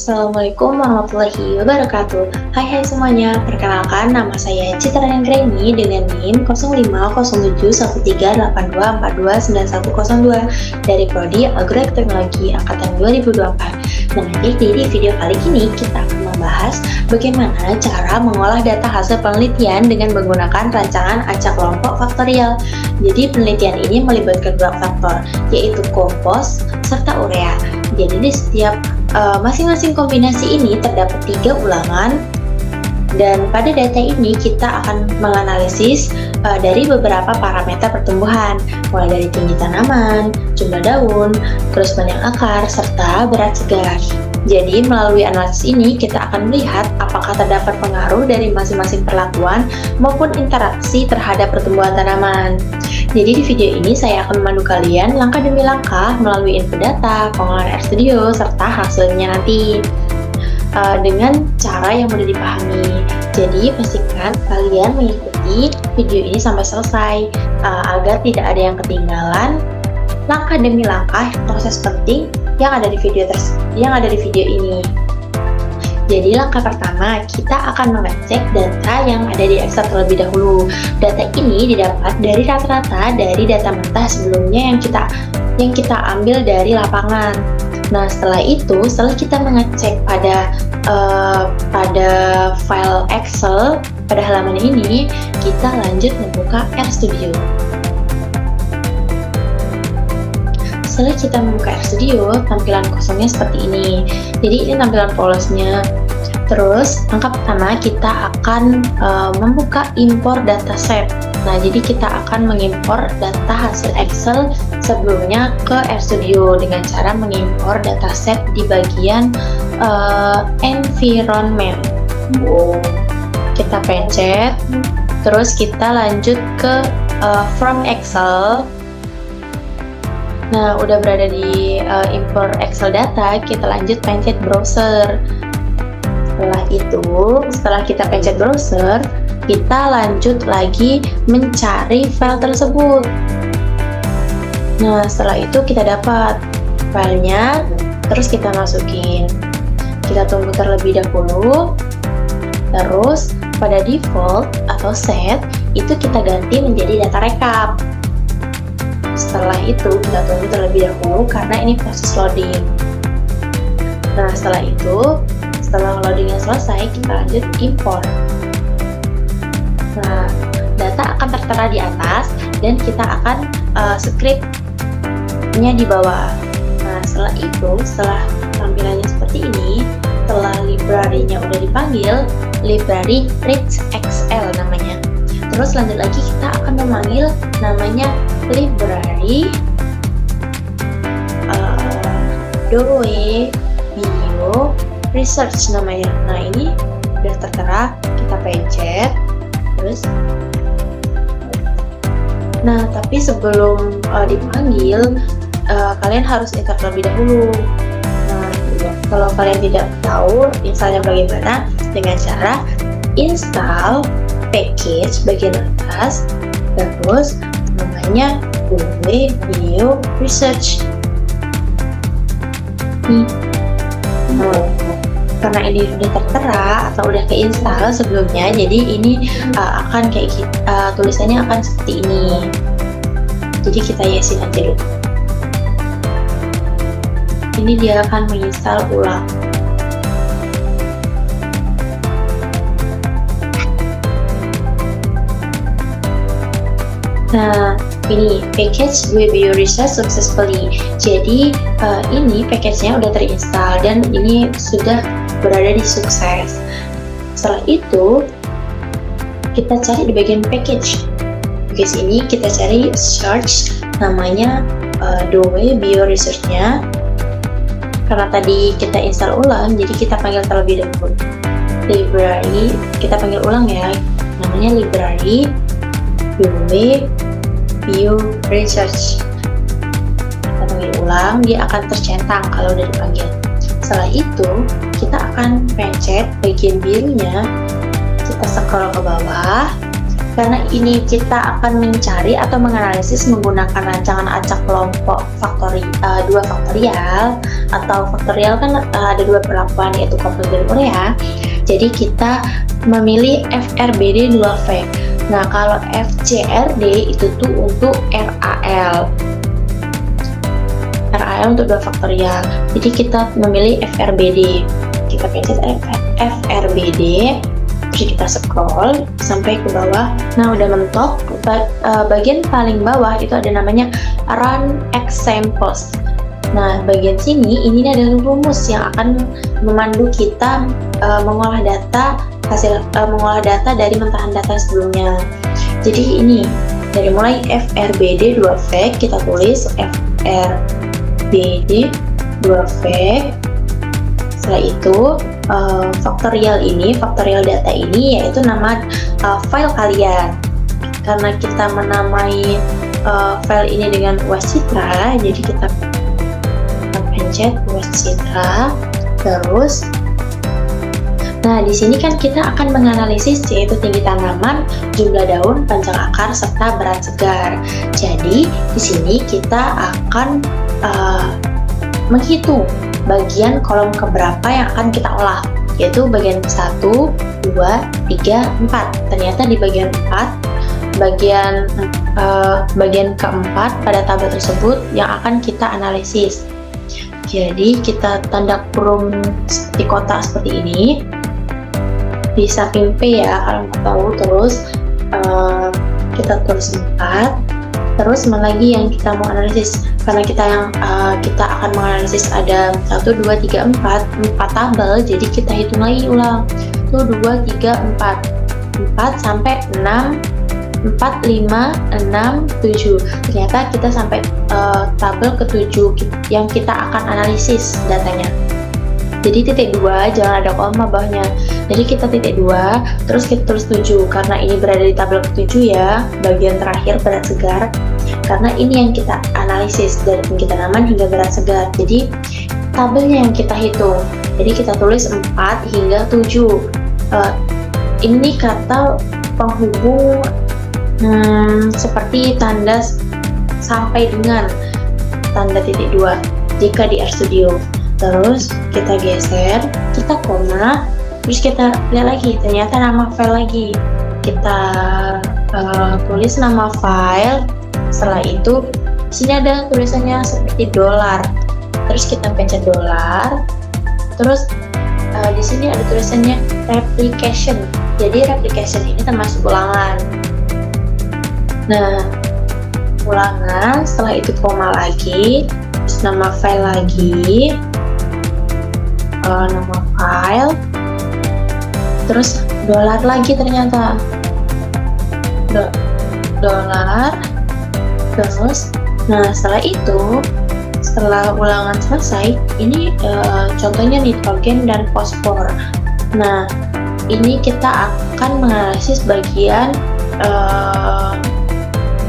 Assalamualaikum warahmatullahi wabarakatuh. Hai semuanya, perkenalkan nama saya Citra Anggreni dengan NIM 05071382429102 dari Prodi Agroteknologi Angkatan 2024. Nah, jadi di video kali ini kita akan membahas bagaimana cara mengolah data hasil penelitian dengan menggunakan rancangan acak kelompok faktorial. Jadi penelitian ini melibatkan dua faktor, yaitu kompos serta urea. Jadi di setiap masing-masing kombinasi ini terdapat 3 ulangan, dan pada data ini kita akan menganalisis dari beberapa parameter pertumbuhan, mulai dari tinggi tanaman, jumlah daun, terus panjang akar, serta berat segar. Jadi melalui analisis ini kita akan melihat apakah terdapat pengaruh dari masing-masing perlakuan maupun interaksi terhadap pertumbuhan tanaman. Jadi di video ini saya akan memandu kalian langkah demi langkah melalui input data, pengolahan RStudio, serta hasilnya nanti dengan cara yang mudah dipahami. Jadi pastikan kalian mengikuti video ini sampai selesai agar tidak ada yang ketinggalan langkah demi langkah proses penting yang ada di video ini. Jadi langkah pertama, kita akan mengecek data yang ada di Excel terlebih dahulu. Data ini didapat dari rata-rata dari data mentah sebelumnya yang kita ambil dari lapangan. Nah, setelah kita mengecek pada file Excel pada halaman ini, kita lanjut membuka RStudio. Setelah kita membuka RStudio, tampilan kosongnya seperti ini. Jadi ini tampilan polosnya. Terus langkah pertama kita akan membuka impor dataset. Nah, jadi kita akan mengimpor data hasil Excel sebelumnya ke RStudio dengan cara mengimpor dataset di bagian environment. Kita pencet, terus kita lanjut ke from Excel. Nah, udah berada di impor Excel data, kita lanjut pencet browser. Setelah kita pencet browser, kita lanjut lagi mencari file tersebut. Nah, setelah itu kita dapat filenya, terus kita masukin. Kita tunggu terlebih dahulu. Terus pada default atau set itu kita ganti menjadi data rekap. Setelah itu kita tunggu terlebih dahulu karena ini proses loading. Nah, setelah loadingnya selesai, kita lanjut import. Nah, data akan tertera di atas dan kita akan scriptnya di bawah. Nah, setelah tampilannya seperti ini, setelah library-nya udah dipanggil, library reads Excel namanya. Terus lanjut lagi kita akan memanggil namanya library DOE Bio Research namanya. Nah, ini udah tertera, kita pencet. Terus nah, tapi sebelum dipanggil kalian harus install terlebih dahulu. Nah, kalau kalian tidak tahu installnya bagaimana, dengan cara install package bagian atas, terus namanya DOE Bio Research. Karena ini udah tertera atau udah keinstall sebelumnya, jadi ini akan kayak tulisannya akan seperti ini. Jadi kita yesin aja dulu. Ini dia akan menginstal ulang. Nah, ini package DOE Bio Research successfully. Jadi ini package-nya udah terinstall dan ini sudah berada di sukses. Setelah itu kita cari di bagian package. Package ini kita cari search namanya DOE Bio Research-nya. Karena tadi kita install ulang, jadi kita panggil terlebih dahulu. Library, kita panggil ulang ya. Namanya library DOE Bio Research. Kita panggil ulang, dia akan tercentang kalau udah dipanggil. Setelah itu kita akan pencet bagian birunya, kita scroll ke bawah, karena ini kita akan mencari atau menganalisis menggunakan rancangan acak kelompok dua faktorial, atau faktorial kan ada dua perlakuan, yaitu kompleks dan urea. Jadi kita memilih FRBD 2V. Nah, kalau FCRD itu tuh untuk RAL untuk 2 faktorial. Jadi kita memilih FRBD. Kita pencet FRBD, terus kita scroll sampai ke bawah. Nah, udah mentok. Bagian paling bawah itu ada namanya Run Examples. Nah, bagian sini ini adalah rumus yang akan memandu kita mengolah data dari mentahan data sebelumnya. Jadi ini dari mulai FRBD 2V, kita tulis FRBD 2V. Setelah itu faktorial data ini yaitu nama file kalian. Karena kita menamai file ini dengan Wasitra, jadi kita pencet Wasitra. Terus nah, di sini kan kita akan menganalisis yaitu tinggi tanaman, jumlah daun, panjang akar, serta berat segar. Jadi di sini kita akan menghitung bagian kolom keberapa yang akan kita olah, yaitu bagian 1, 2, 3, 4. Ternyata di bagian 4, bagian keempat pada tabel tersebut yang akan kita analisis. Jadi kita tanda kurung di kotak seperti ini, di samping P ya kalau mau tahu. Terus kita tulis 4. Terus mana lagi yang kita mau analisis? Karena kita akan menganalisis ada 1, 2, 3, 4 tabel, jadi kita hitung lagi ulang. 1, 2, 3, 4 sampai 6, 4, 5, 6, 7. Ternyata kita sampai tabel ke-7 yang kita akan analisis datanya. Jadi titik 2, jangan ada koma bawahnya. Jadi kita titik 2, terus kita tulis 7, karena ini berada di tabel ke-7 ya, bagian terakhir berat segar. Karena ini yang kita analisis dari tinggi tanaman hingga berat segar. Jadi tabelnya yang kita hitung. Jadi kita tulis 4 hingga 7. Ini kata penghubung seperti tanda sampai dengan tanda titik 2 jika di RStudio. Terus kita geser, kita koma, terus kita lihat lagi, ternyata nama file lagi. Kita tulis nama file. Setelah itu sini ada tulisannya seperti $. Terus kita pencet $. Terus di sini ada tulisannya replication. Jadi replication ini termasuk ulangan. Nah, ulangan, setelah itu koma lagi, terus nama file lagi, nama file, terus $. Lagi ternyata $. Terus, nah setelah itu, setelah ulangan selesai, ini contohnya nitrogen dan fosfor. Nah, ini kita akan menganalisis bagian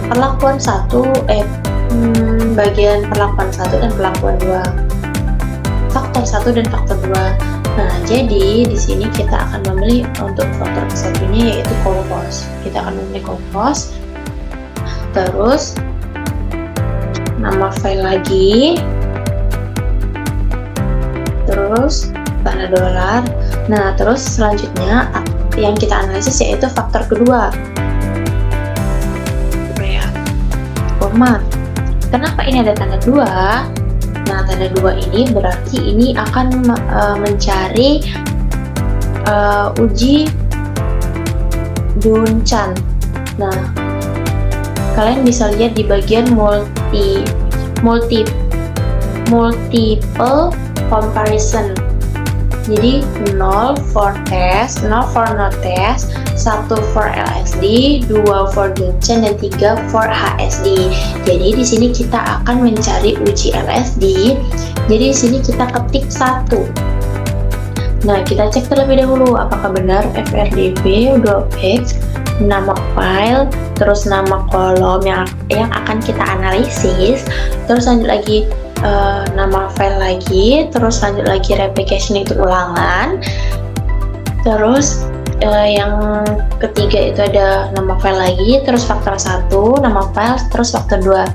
perlakuan 1, bagian perlakuan 1 dan perlakuan 2, faktor 1 dan faktor 2. Nah, jadi di sini kita akan memilih untuk faktor ke-1-nya yaitu kompos. Kita akan memilih kompos. Terus nama file lagi, terus tanda $. Nah, terus selanjutnya yang kita analisis yaitu faktor kedua, urea, koma. Kenapa ini ada tanda 2? Nah, tanda 2 ini berarti ini akan mencari uji Duncan. Nah, kalian bisa lihat di bagian multiple comparison. Jadi 0 for test, 0 for no test, 1 for LSD, 2 for Duncan, dan 3 for HSD. Jadi di sini kita akan mencari uji LSD. Jadi di sini kita ketik 1. Nah, kita cek terlebih dahulu apakah benar FRDB 2X, nama file, terus nama kolom yang akan kita analisis, terus lanjut lagi nama file lagi, terus lanjut lagi replication itu ulangan, terus yang ketiga itu ada nama file lagi, terus faktor 1, nama file, terus faktor 2.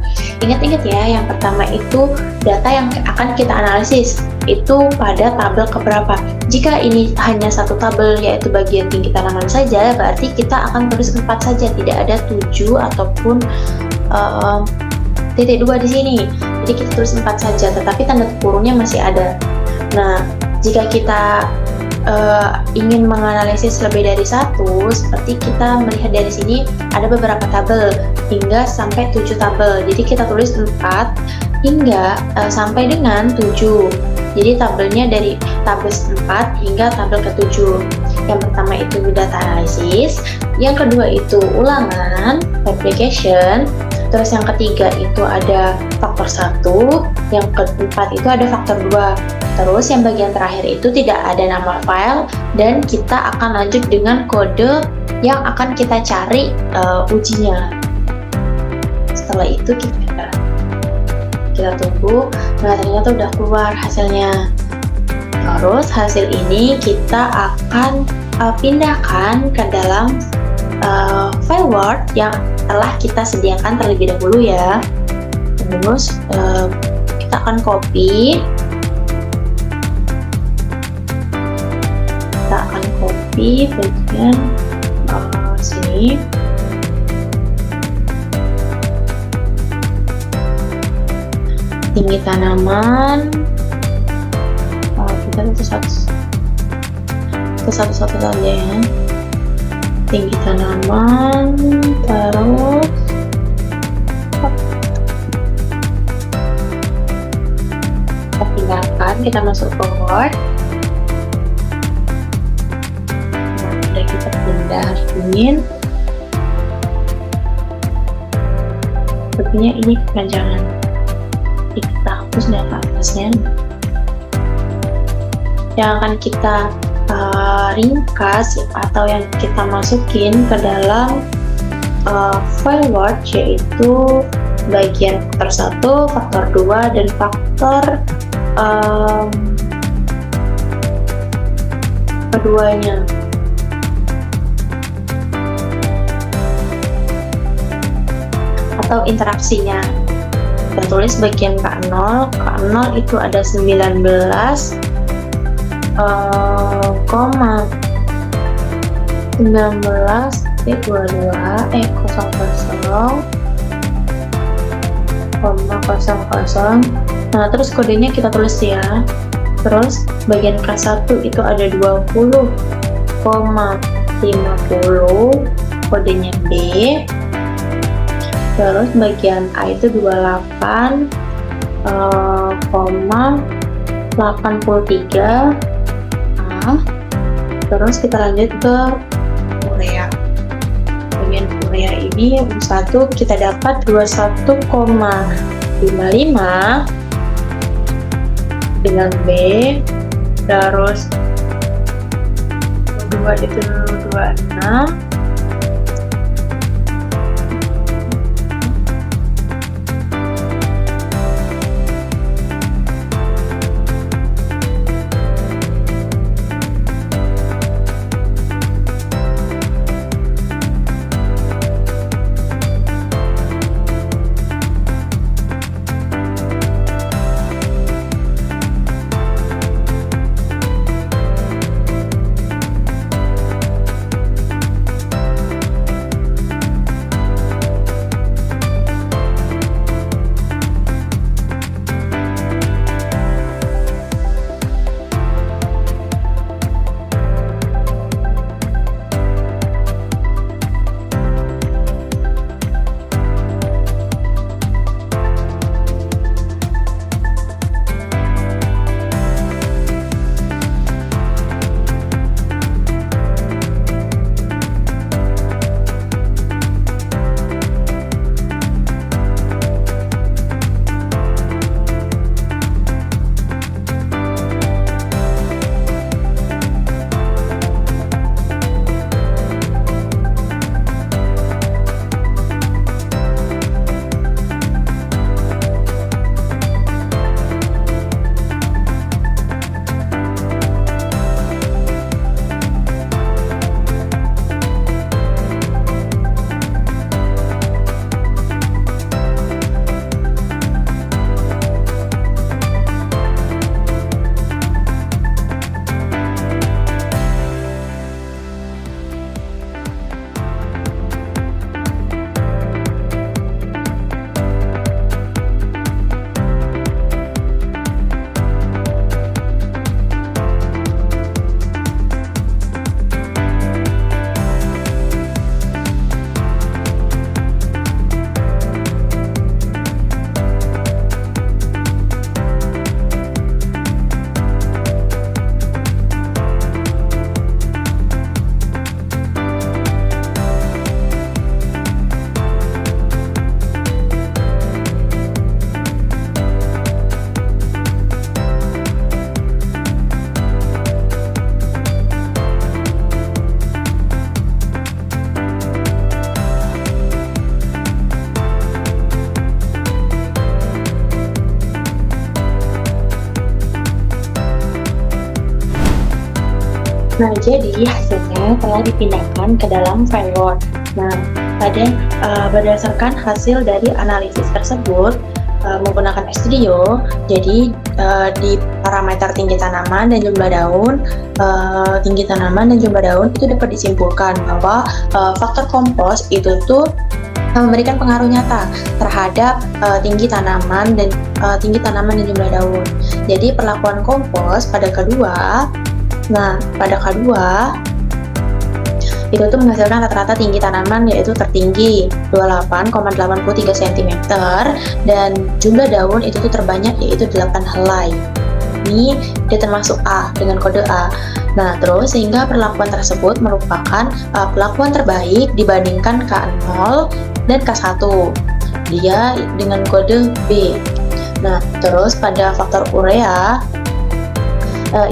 Ingat-ingat ya, yang pertama itu data yang akan kita analisis itu pada tabel keberapa. Jika ini hanya satu tabel yaitu bagian tinggi tanaman saja, berarti kita akan tulis 4 saja, tidak ada 7 ataupun titik 2 di sini. Jadi kita tulis 4 saja, tetapi tanda kurungnya masih ada. Nah, jika kita ingin menganalisis lebih dari satu, seperti kita melihat dari sini ada beberapa tabel hingga sampai 7 tabel. Jadi kita tulis 4 hingga sampai dengan 7. Jadi tabelnya dari tabel 4 hingga tabel ke-7. Yang pertama itu data analisis, yang kedua itu ulangan, application, terus yang ketiga itu ada faktor 1, yang keempat itu ada faktor 2. Terus yang bagian terakhir itu tidak ada nama file, dan kita akan lanjut dengan kode yang akan kita cari ujinya. Setelah itu kita tunggu. Nah, ternyata udah keluar hasilnya. Terus hasil ini kita akan pindahkan ke dalam file Word yang telah kita sediakan terlebih dahulu ya. Terus kita akan copy. Bagian sini. Tinggi tanaman. Kita itu satu-satu saja ya. Tinggi tanaman, terus kita pindahkan, kita masuk ke Word. Nah, kita pindahin. Sepertinya ini kepanjangan. Kita hapus data atasnya. Yang akan kita ringkas atau yang kita masukin ke dalam file Word, yaitu bagian faktor 1, faktor 2, dan faktor keduanya. Atau interaksinya. Kita tulis bagian K0. K0 itu ada 19 koma 19,22 00,00. Nah, terus kodenya kita tulis ya. Terus bagian K1 itu ada 20,50, kodenya B. Terus bagian A itu 28,83. Terus kita lanjut ke urea. Bagian urea ini U1 kita dapat 21,55 dengan B. Terus U2 itu 26. Nah, jadi hasilnya telah dipindahkan ke dalam firewall. Nah, berdasarkan hasil dari analisis tersebut menggunakan RStudio, jadi di parameter tinggi tanaman dan jumlah daun, itu dapat disimpulkan bahwa faktor kompos itu tuh memberikan pengaruh nyata terhadap tinggi tanaman dan jumlah daun. Jadi perlakuan kompos pada kedua itu tuh menghasilkan rata-rata tinggi tanaman yaitu tertinggi 28,83 cm dan jumlah daun itu tuh terbanyak yaitu 8 helai. Ini dia termasuk A dengan kode A. Nah, terus sehingga perlakuan tersebut merupakan perlakuan terbaik dibandingkan K0 dan K1. Dia dengan kode B. Nah, terus pada faktor urea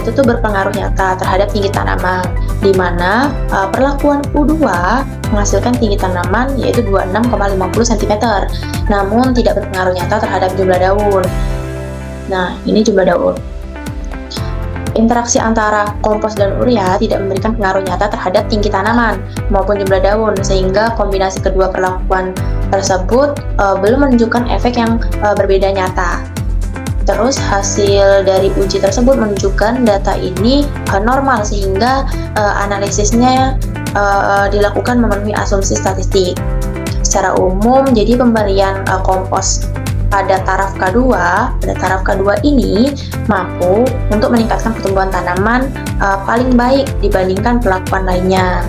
itu tuh berpengaruh nyata terhadap tinggi tanaman, di mana perlakuan U2 menghasilkan tinggi tanaman yaitu 26,50 cm, namun tidak berpengaruh nyata terhadap jumlah daun. Nah, ini jumlah daun. Interaksi antara kompos dan urea tidak memberikan pengaruh nyata terhadap tinggi tanaman maupun jumlah daun, sehingga kombinasi kedua perlakuan tersebut belum menunjukkan efek yang berbeda nyata. Terus hasil dari uji tersebut menunjukkan data ini normal, sehingga analisisnya dilakukan memenuhi asumsi statistik. Secara umum, jadi pemberian kompos pada taraf K2 ini mampu untuk meningkatkan pertumbuhan tanaman paling baik dibandingkan perlakuan lainnya.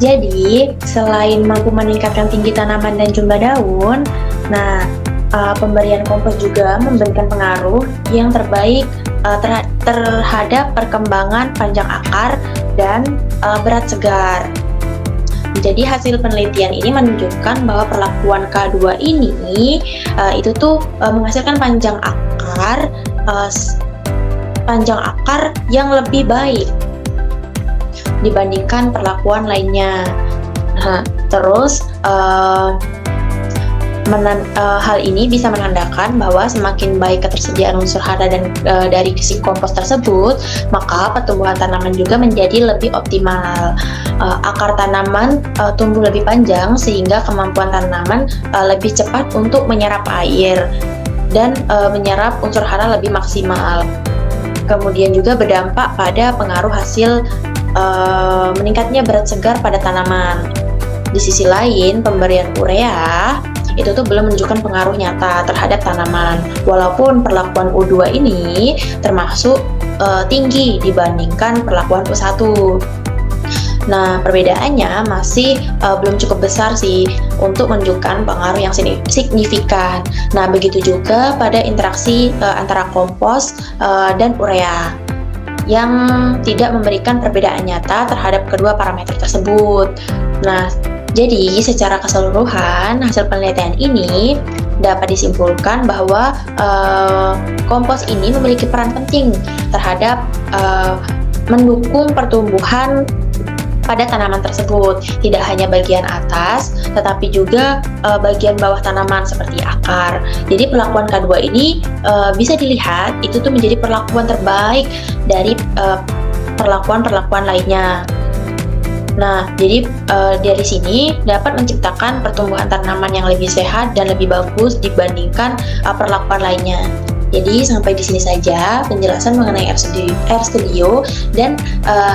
Jadi, selain mampu meningkatkan tinggi tanaman dan jumlah daun, pemberian kompos juga memberikan pengaruh yang terbaik terhadap perkembangan panjang akar dan berat segar. Jadi hasil penelitian ini menunjukkan bahwa perlakuan K2 ini itu tuh menghasilkan panjang akar yang lebih baik dibandingkan perlakuan lainnya. Nah, terus hal ini bisa menandakan bahwa semakin baik ketersediaan unsur hara dan dari si kompos tersebut, maka pertumbuhan tanaman juga menjadi lebih optimal. Akar tanaman tumbuh lebih panjang sehingga kemampuan tanaman lebih cepat untuk menyerap air dan menyerap unsur hara lebih maksimal. Kemudian juga berdampak pada pengaruh hasil meningkatnya berat segar pada tanaman. Di sisi lain, pemberian urea itu tuh belum menunjukkan pengaruh nyata terhadap tanaman, walaupun perlakuan U2 ini termasuk tinggi dibandingkan perlakuan U1. Nah, perbedaannya masih belum cukup besar sih untuk menunjukkan pengaruh yang signifikan. Nah, begitu juga pada interaksi antara kompos dan urea yang tidak memberikan perbedaan nyata terhadap kedua parameter tersebut. Nah, jadi secara keseluruhan hasil penelitian ini dapat disimpulkan bahwa kompos ini memiliki peran penting terhadap mendukung pertumbuhan pada tanaman tersebut, tidak hanya bagian atas, tetapi juga bagian bawah tanaman seperti akar. Jadi perlakuan K2 ini bisa dilihat itu tuh menjadi perlakuan terbaik dari perlakuan-perlakuan lainnya. Nah, jadi dari sini dapat menciptakan pertumbuhan tanaman yang lebih sehat dan lebih bagus dibandingkan perlakuan lainnya. Jadi sampai di sini saja penjelasan mengenai RStudio dan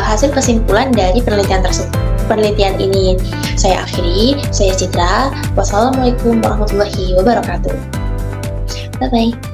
hasil kesimpulan dari penelitian ini. Saya akhiri, saya Citra. Wassalamualaikum warahmatullahi wabarakatuh. Bye bye.